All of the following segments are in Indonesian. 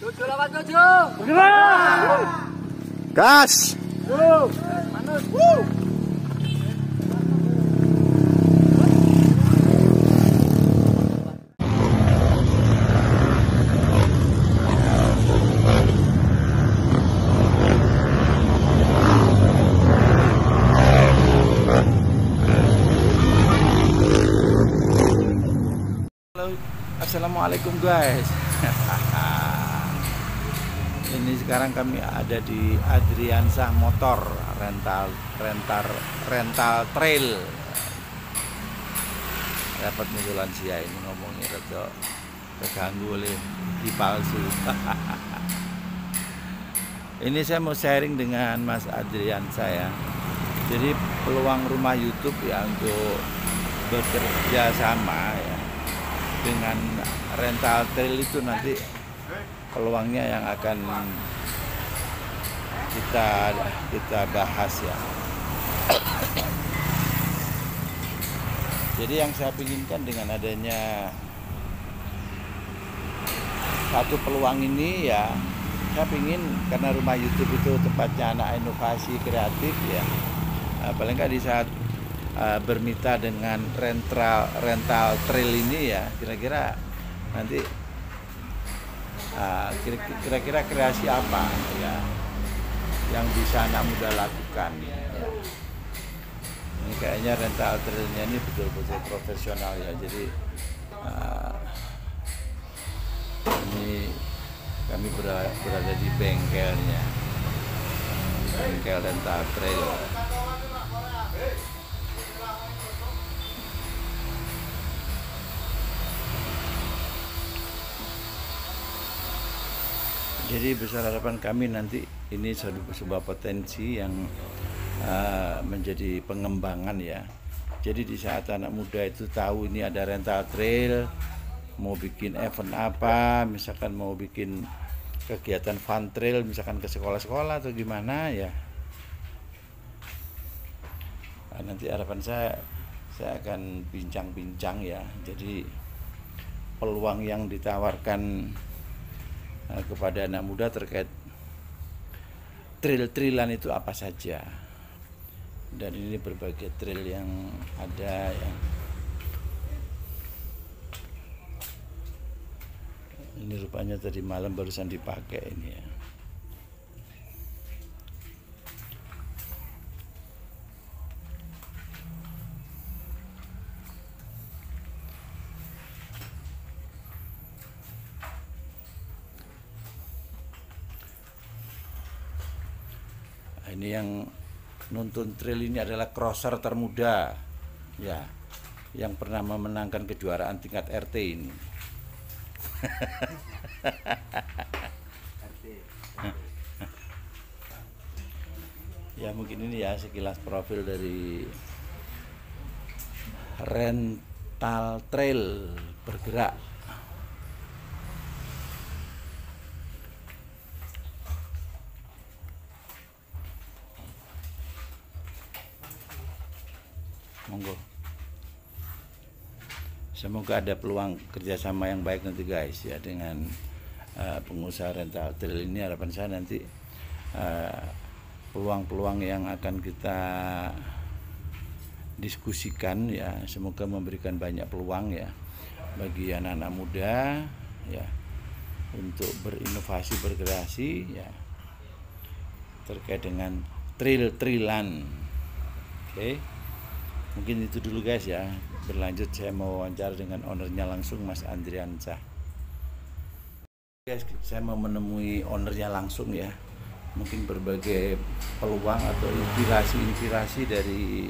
787. Bergerak. Gas. Manus. Assalamualaikum guys. Ini sekarang kami ada di Adriansah Motor rental trail. Dapat nih lansia ini ngomongnya rada terganggu oleh gigi palsu. Ini saya mau sharing dengan Mas Adriansah ya. Jadi peluang rumah YouTube ya untuk bekerja sama ya dengan rental trail itu nanti peluangnya yang akan kita bahas ya. Jadi yang saya inginkan dengan adanya satu peluang ini ya, saya ingin karena rumah YouTube itu tempatnya anak inovasi kreatif ya, paling nggak di saat bermitra dengan rental trail ini ya, kira-kira nanti kira-kira kreasi apa ya yang bisa anak muda lakukan ya. Ini kayaknya rental trailnya ini betul-betul profesional ya. Jadi ini kami berada di bengkelnya, bengkel rental trail. Jadi besar harapan kami nanti ini sebuah potensi yang menjadi pengembangan ya. Jadi di saat anak muda itu tahu ini ada rental trail, mau bikin event apa, misalkan mau bikin kegiatan fun trail, misalkan ke sekolah-sekolah atau gimana ya. Nanti harapan saya akan bincang-bincang ya. Jadi peluang yang ditawarkan kepada anak muda terkait trail-trailan itu apa saja, dan ini berbagai trail yang ada ya. Ini rupanya tadi malam barusan dipakai ini ya. Ini yang nuntun trail ini adalah crosser termuda ya, yang pernah memenangkan kejuaraan tingkat RT ini. Ya mungkin ini ya sekilas profil dari rental trail bergerak. Monggo. Semoga ada peluang kerjasama yang baik nanti guys ya dengan pengusaha rental trail ini. Harapan saya nanti peluang-peluang yang akan kita diskusikan ya, semoga memberikan banyak peluang ya bagi anak-anak muda ya untuk berinovasi, berkreasi ya terkait dengan trail-trailan. Oke. Mungkin itu dulu guys ya. Berlanjut saya mau wawancara dengan ownernya langsung, Mas Adriansah. Guys, saya mau menemui ownernya langsung ya. Mungkin berbagai peluang atau inspirasi dari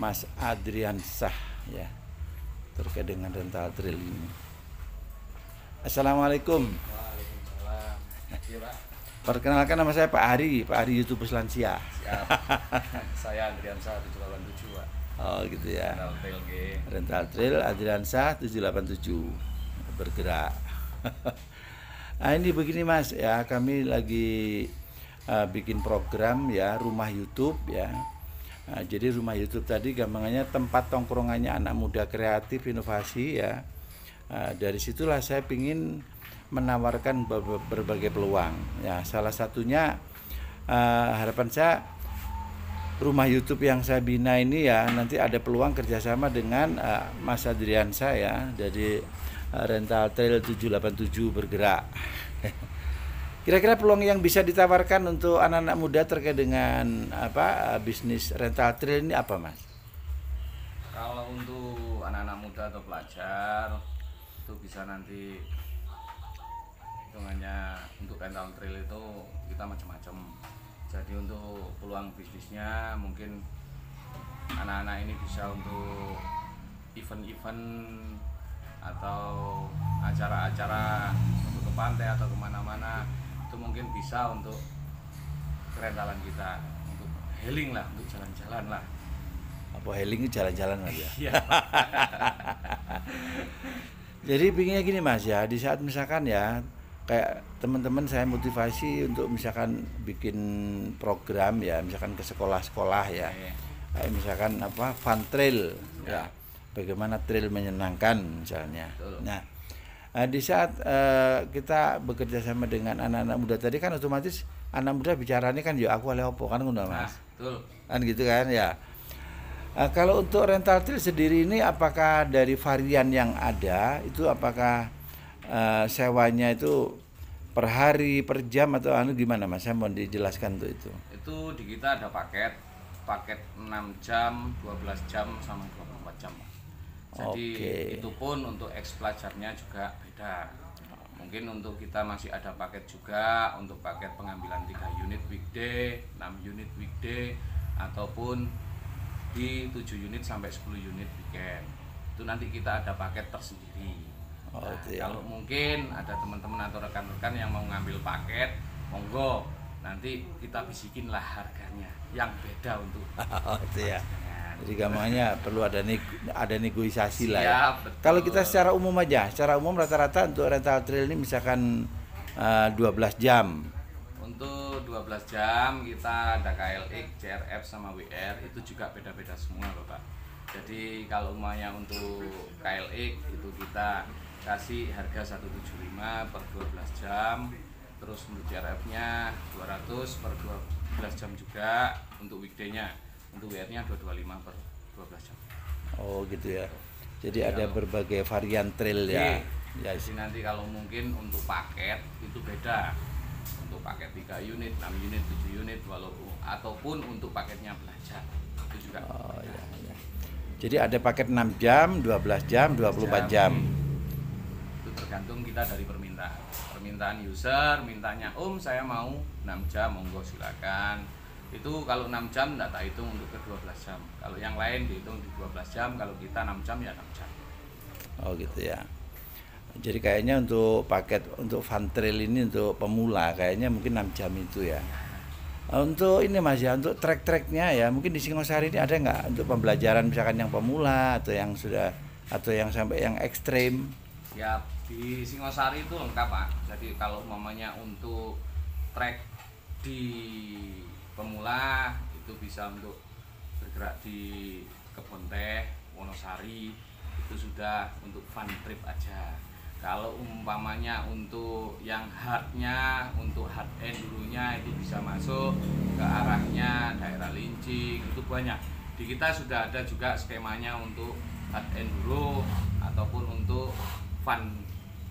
Mas Adriansah ya terkait dengan rental trail ini. Assalamualaikum. Waalaikumsalam. Iya, Pak. Perkenalkan nama saya Pak Hari YouTube Lansia. Siap. Saya Adriansah 787, Pak. Oh gitu ya. Rental trail G. Rental trail Adriansah 787 bergerak. Nah ini begini Mas ya, kami lagi bikin program ya rumah YouTube ya. Nah, jadi rumah YouTube tadi gampangannya tempat tongkrongannya anak muda kreatif inovasi ya. Dari situlah saya ingin menawarkan berbagai peluang. Ya, salah satunya harapan saya rumah YouTube yang saya bina ini ya nanti ada peluang kerjasama dengan Mas Adriansa ya dari Rental Trail 787 bergerak. Kira-kira peluang yang bisa ditawarkan untuk anak-anak muda terkait dengan bisnis rental trail ini apa, Mas? Kalau untuk anak-anak muda atau pelajar itu bisa nanti hitungannya untuk rental trail itu kita macam-macam. Jadi untuk peluang bisnisnya mungkin anak-anak ini bisa untuk event-event atau acara-acara untuk ke pantai atau kemana-mana, itu mungkin bisa untuk kerentalan kita, untuk healing lah, untuk jalan-jalan lah. Apa healing itu jalan-jalan Mas ya? Iya. Jadi pinginnya gini Mas ya, di saat misalkan ya kayak teman-teman saya motivasi untuk misalkan bikin program ya, misalkan ke sekolah-sekolah ya, kayak misalkan fun trail ya, bagaimana trail menyenangkan misalnya. Betul. Nah, di saat kita bekerja sama dengan anak-anak muda tadi kan otomatis anak muda bicaranya kan ya aku oleh opo kan ngono Mas. Betul. Kan gitu kan ya. Kalau untuk rental trail sendiri ini apakah dari varian yang ada itu apakah sewanya itu per hari, per jam atau gimana Mas? Saya mau dijelaskan untuk itu. Itu di kita ada paket 6 jam, 12 jam sama 24 jam. Jadi itu pun untuk ex pelajarnya juga beda. Mungkin untuk kita masih ada paket juga untuk paket pengambilan 3 unit weekday, 6 unit weekday, ataupun di 7 unit sampai 10 unit weekend. Itu nanti kita ada paket tersendiri. Kalau mungkin ada teman-teman atau rekan-rekan yang mau ngambil paket, monggo nanti kita bisikin lah harganya yang beda untuk ya. Jadi gampangnya perlu ada negosiasi lah ya. Betul. Kalau kita secara umum aja, secara umum rata-rata untuk rental trail ini misalkan 12 jam. Untuk 12 jam kita ada KLX, CRF sama WR, itu juga beda-beda semua Bapak. Jadi kalau umumnya untuk KLX itu kita kasih harga 175 per 12 jam. Terus untuk CRF-nya 200 per 12 jam juga untuk weekday-nya. Untuk WR-nya 225 per 12 jam. Oh gitu ya. Jadi ada berbagai varian trail ya. Ya. Jadi nanti kalau mungkin untuk paket itu beda. Untuk paket 3 unit, 6 unit, 7 unit ataupun untuk paketnya belajar. Itu juga. Oh ya, ya. Jadi ada paket 6 jam, 12 jam, 24 jam. Itu tergantung kita dari permintaan user, mintanya saya mau 6 jam, monggo silakan. Itu kalau 6 jam enggak tak hitung untuk ke 12 jam. Kalau yang lain dihitung di 12 jam, kalau kita 6 jam ya 6 jam. Oh gitu ya. Jadi kayaknya untuk paket untuk fun trail ini untuk pemula kayaknya mungkin 6 jam itu ya. Untuk ini Mas ya, untuk trek-treknya ya mungkin di Singosari ini ada nggak untuk pembelajaran misalkan yang pemula atau yang sudah atau yang sampai yang ekstrim? Ya di Singosari itu lengkap Pak. Jadi kalau umpamanya untuk trek di pemula itu bisa untuk bergerak di Kebon Teh, Wonosari, itu sudah untuk fun trip aja. Kalau umpamanya untuk yang hardnya, untuk hard enduro-nya itu bisa masuk ke arahnya daerah Lincing, itu banyak. Di kita sudah ada juga skemanya untuk hard enduro ataupun untuk fun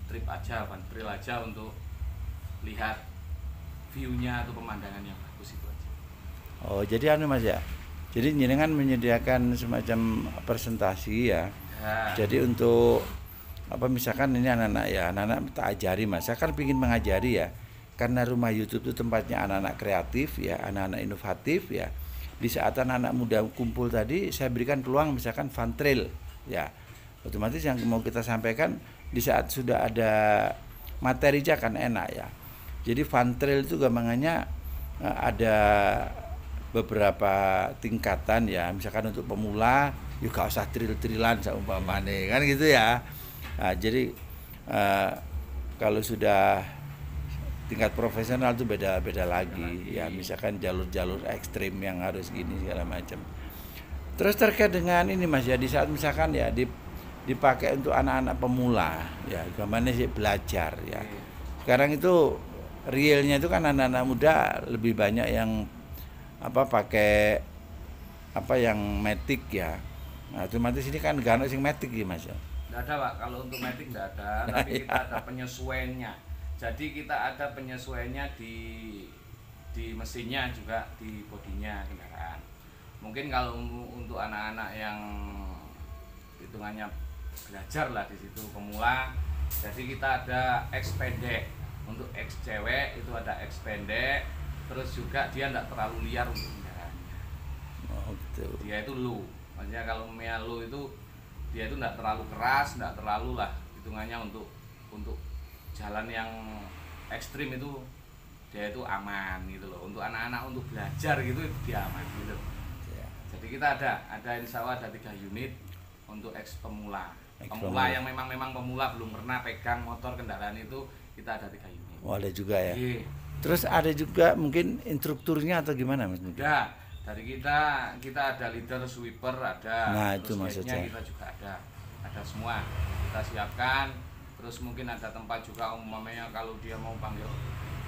trip aja, fun trail aja untuk lihat view-nya atau pemandangan yang bagus itu aja. Oh jadi Mas ya. Jadi jenengan menyediakan semacam presentasi ya. Jadi untuk misalkan ini anak-anak tak ajari Mas, saya kan ingin mengajari ya, karena rumah YouTube itu tempatnya anak-anak kreatif ya, anak-anak inovatif ya. Di saat anak-anak muda kumpul tadi, saya berikan peluang misalkan fun trail ya. Otomatis yang mau kita sampaikan di saat sudah ada materi aja kan enak ya. Jadi fun trail itu gampangannya ada beberapa tingkatan ya, misalkan untuk pemula juga usah trail-trailan seumpamane kan gitu ya. Nah, jadi kalau sudah tingkat profesional itu beda-beda lagi ya, misalkan jalur-jalur ekstrim yang harus gini segala macam. Terus terkait dengan ini Mas ya, di saat misalkan ya dipakai untuk anak-anak pemula ya, gimana sih belajar ya. sekarang itu realnya itu kan anak-anak muda lebih banyak yang pakai yang matic ya. Nah, otomatis ini kan gak ada sing matic ya Mas ya. Nggak ada Pak, kalau untuk matic nggak ada, tapi kita ada penyesuaiannya. Jadi kita ada penyesuaiannya di mesinnya juga, di bodinya kendaraan. Mungkin kalau untuk anak-anak yang hitungannya belajar lah di situ, pemula, jadi kita ada X pendek. Untuk X cewek itu ada X pendek, terus juga dia nggak terlalu liar untuk kendaraannya. Oh, gitu. Dia itu low, maksudnya kalau low itu dia itu nggak terlalu keras, nggak terlalu lah hitungannya untuk jalan yang ekstrim itu dia itu aman gitu loh. Untuk anak-anak untuk belajar gitu dia aman gitu. Ya. Jadi kita ada insya Allah ada 3 unit untuk pemula. Pemula Yang memang pemula belum pernah pegang motor kendaraan itu kita ada 3 unit. Oh, ada juga ya. Iya. Terus ada juga mungkin instrukturnya atau gimana Mas? Ada. Dari kita ada leader, sweeper ada. Nah, terus itu maksudnya. kita juga ada semua. Kita siapkan. Terus mungkin ada tempat juga umpamanya kalau dia mau panggil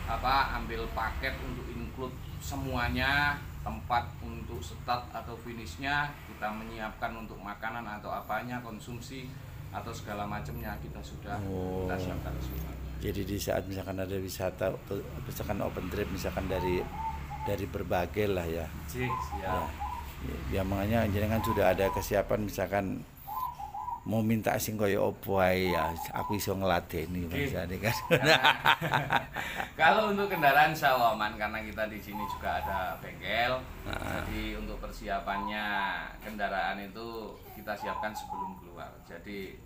ambil paket untuk include semuanya, tempat untuk start atau finishnya, kita menyiapkan untuk makanan atau apanya, konsumsi atau segala macamnya kita sudah kita siapkan semua. Jadi di saat misalkan ada wisata, misalkan open trip, misalkan dari berbagai lah ya. Siap. Ya makanya jenengan sudah ada kesiapan misalkan mau minta sing koyo opo ae ya aku iso ngladeni maksudnya kan. Kalau untuk kendaraan Sawaman karena kita di sini juga ada bengkel. Jadi untuk persiapannya kendaraan itu kita siapkan sebelum keluar. Jadi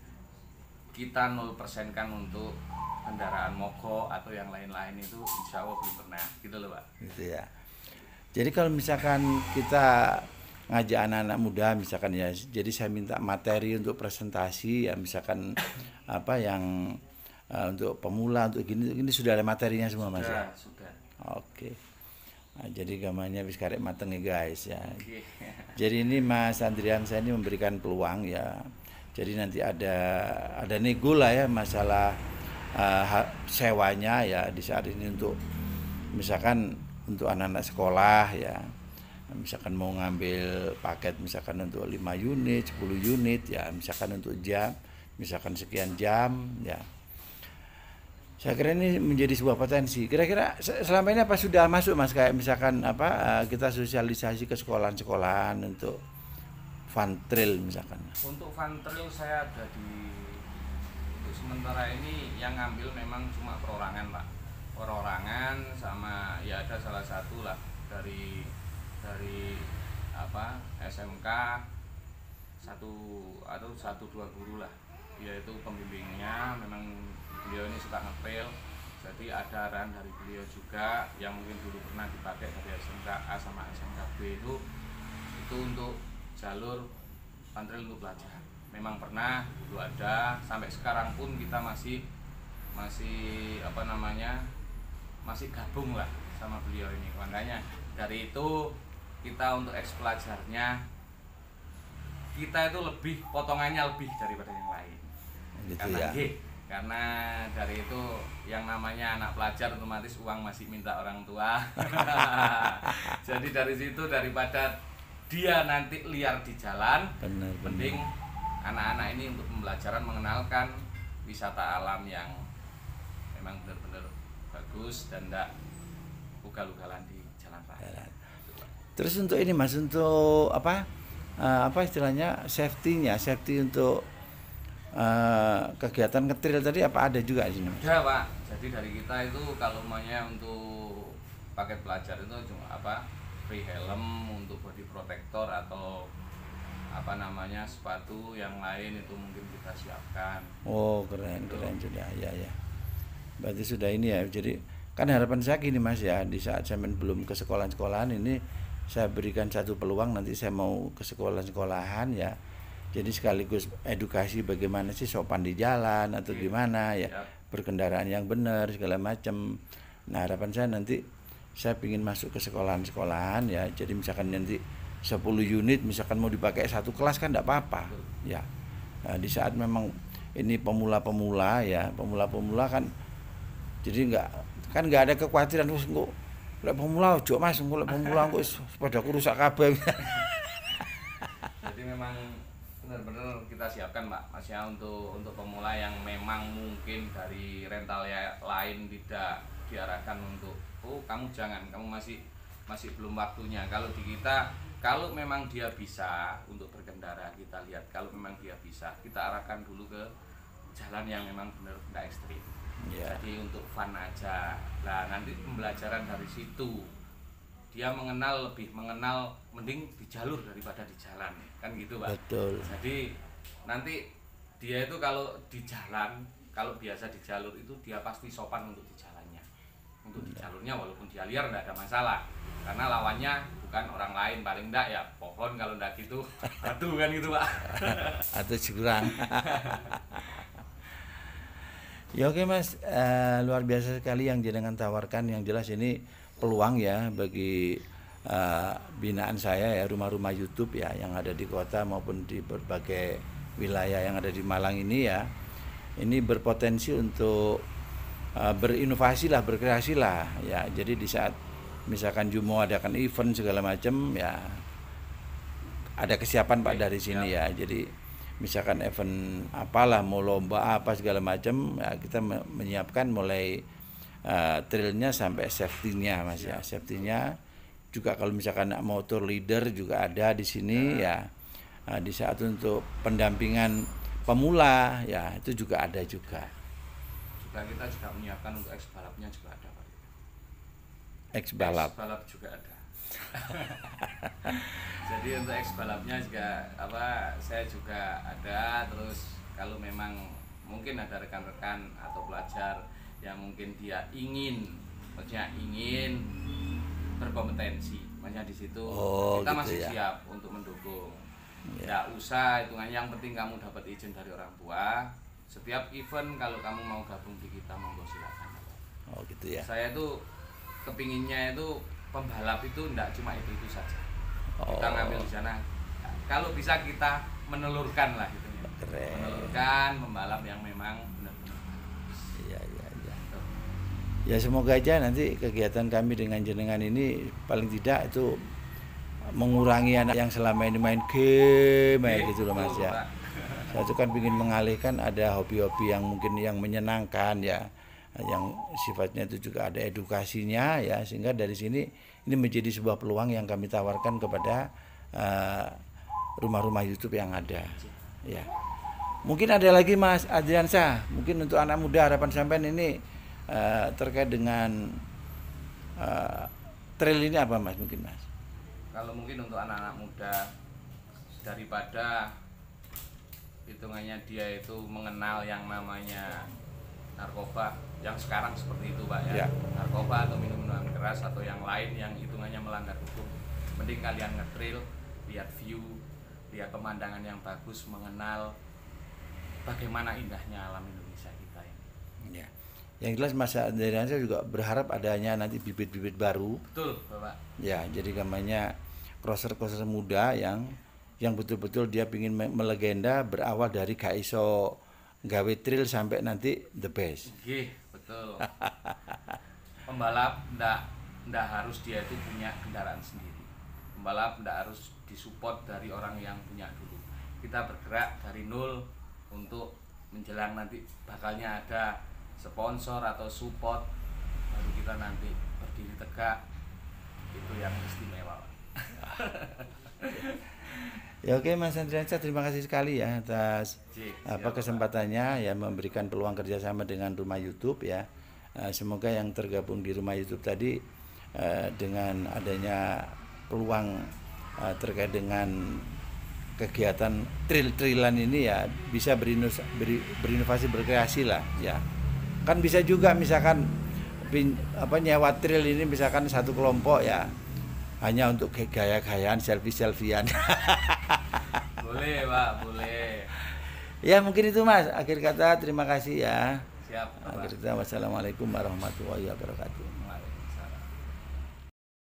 kita 0% kan untuk kendaraan mogok atau yang lain-lain itu insya Allah belum pernah gitu loh Pak. Gitu ya. Jadi kalau misalkan kita ngajak anak-anak muda misalkan ya, jadi saya minta materi untuk presentasi ya misalkan yang untuk pemula untuk ini sudah ada materinya semua Mas ya? Sudah. Oke. Nah, jadi gamanya wis karek mateng ya guys ya. Oke. Jadi ini Mas Andrian saya ini memberikan peluang ya. Jadi nanti ada nego lah ya masalah sewanya ya di saat ini untuk misalkan untuk anak-anak sekolah ya, misalkan mau ngambil paket misalkan untuk 5 unit, 10 unit ya, misalkan untuk jam, misalkan sekian jam ya. Saya kira ini menjadi sebuah potensi. Kira-kira selama ini apa sudah masuk Mas kayak misalkan kita sosialisasi ke sekolahan-sekolahan untuk fun trail misalkan. Untuk fun trail saya ada untuk sementara ini yang ngambil memang cuma perorangan Pak. Perorangan sama ya ada salah satu lah dari SMK satu dua guru lah, yaitu pembimbingnya memang beliau ini suka ngetrail, jadi ada arahan dari beliau juga yang mungkin dulu pernah dipakai dari SMK A sama SMK B itu untuk jalur fun trail untuk belajar. Memang pernah dulu ada, sampai sekarang pun kita masih masih gabung lah sama beliau ini. Makanya dari itu kita untuk pelajarnya kita itu lebih potongannya lebih daripada yang lain. Gitu Karena ya. Karena dari itu yang namanya anak pelajar otomatis uang masih minta orang tua. Jadi dari situ daripada dia nanti liar di jalan, mending anak-anak ini untuk pembelajaran mengenalkan wisata alam yang memang benar-benar bagus dan tidak ugal-ugalan di jalan raya. Terus untuk ini Mas, untuk apa istilahnya safety untuk kegiatan ngetrail tadi apa ada juga di sini? Ada Pak. Jadi dari kita itu kalau maunya untuk paket pelajar itu cuma free helm untuk body protector atau sepatu yang lain itu mungkin kita siapkan. Oh keren sudah ya. Berarti sudah ini ya. Jadi kan harapan saya gini Mas ya, di saat saya belum ke sekolahan-sekolahan ini saya berikan satu peluang, nanti saya mau ke sekolahan-sekolahan ya. Jadi sekaligus edukasi bagaimana sih sopan di jalan atau gimana ya, berkendaraan yang benar segala macam. Nah harapan saya nanti saya ingin masuk ke sekolahan-sekolahan ya. Jadi misalkan nanti 10 unit misalkan mau dipakai satu kelas kan tidak apa-apa ya. Nah, di saat memang ini pemula-pemula ya, pemula-pemula kan Jadi nggak ada kekhawatiran terus engko lek pemula ojo Mas, engko lek pemula engko sepedaku rusak kabeh. Jadi memang benar-benar kita siapkan Pak Mas ya untuk pemula yang memang mungkin dari rental lain tidak diarahkan untuk kamu jangan, kamu masih belum waktunya. Kalau di kita, kalau memang dia bisa untuk berkendara, kita lihat kalau memang dia bisa, kita arahkan dulu ke jalan yang memang benar-benar ekstrim. Jadi untuk fun aja. Nah nanti pembelajaran dari situ, dia lebih mengenal mending di jalur daripada di jalan, kan gitu Pak. Betul. Jadi nanti dia itu kalau di jalan, kalau biasa di jalur itu dia pasti sopan untuk di jalannya, untuk di jalurnya walaupun dia liar nggak ada masalah, karena lawannya bukan orang lain, paling enggak ya pohon, kalau enggak gitu batu kan gitu Pak. Atau jurang. Ya oke Mas, luar biasa sekali yang jenengan tawarkan. Yang jelas ini peluang ya bagi binaan saya ya, rumah-rumah YouTube ya yang ada di kota maupun di berbagai wilayah yang ada di Malang ini ya. Ini berpotensi untuk berinovasi lah, berkreasi lah ya. Jadi di saat misalkan Jumo adakan event segala macam ya, ada kesiapan Pak dari sini ya. Jadi misalkan event apalah, mau lomba apa segala macam ya, kita menyiapkan mulai trailnya sampai safety-nya Mas ya. Safety-nya juga kalau misalkan mau tour leader juga ada di sini ya. Di saat untuk pendampingan pemula ya itu juga ada juga. Kita juga menyiapkan untuk X balapnya juga ada Pak. X balap juga ada. Jadi untuk X balapnya juga saya juga ada. Terus kalau memang mungkin ada rekan-rekan atau pelajar yang mungkin dia ingin berkompetensi, makanya di situ kita gitu masih ya. siap untuk mendukung. Ya usah hitungannya, yang penting kamu dapat izin dari orang tua. Setiap event kalau kamu mau gabung di kita, monggo silakan. Oh gitu ya. Saya itu kepinginnya itu pembalap itu enggak cuma itu saja. Kita ngambil di sana. Kalau bisa kita menelurkan lah gitu ya. Keren. Menelurkan pembalap yang memang benar-benar. Iya. Ya semoga aja nanti kegiatan kami dengan jenengan ini paling tidak itu mengurangi anak yang selama ini main game gitu loh Mas ya. Saya tuh kan ingin mengalihkan ada hobi-hobi yang mungkin yang menyenangkan ya, yang sifatnya itu juga ada edukasinya ya, sehingga dari sini ini menjadi sebuah peluang yang kami tawarkan kepada rumah-rumah YouTube yang ada ya. Mungkin ada lagi Mas Adriansa, mungkin untuk anak muda harapan sampean ini terkait dengan trail ini apa Mas, mungkin Mas? Kalau mungkin untuk anak-anak muda, daripada hitungannya dia itu mengenal yang namanya narkoba yang sekarang seperti itu Pak ya. Narkoba atau minuman keras atau yang lain yang hitungannya melanggar hukum, mending kalian ngetrail, lihat view, lihat pemandangan yang bagus, mengenal bagaimana indahnya alam Indonesia kita ini. Ya. Yang jelas Mas Adriansa juga berharap adanya nanti bibit-bibit baru. Betul Bapak. Ya, jadi namanya crosser-crosser muda yang betul-betul dia ingin melegenda, berawal dari gak iso gawe trail sampai nanti the best. Betul. Pembalap ndak harus dia itu punya kendaraan sendiri. Pembalap ndak harus disupport dari orang yang punya dulu. Kita bergerak dari nol untuk menjelang nanti bakalnya ada sponsor atau support, baru kita nanti berdiri tegak, itu yang istimewa. Ya oke Mas Andriansa, terima kasih sekali ya atas kesempatannya ya memberikan peluang kerjasama dengan rumah YouTube ya. Semoga yang tergabung di rumah YouTube tadi dengan adanya peluang terkait dengan kegiatan trail-trailan ini ya bisa berinovasi, berkreasi lah ya. Kan bisa juga misalkan nyewa trail ini misalkan satu kelompok ya hanya untuk gaya-gayaan, selfie-selfian. Boleh Pak, boleh. Ya mungkin itu Mas, akhir kata terima kasih ya. Siap Pak. Akhir kata wassalamualaikum warahmatullahi wabarakatuh.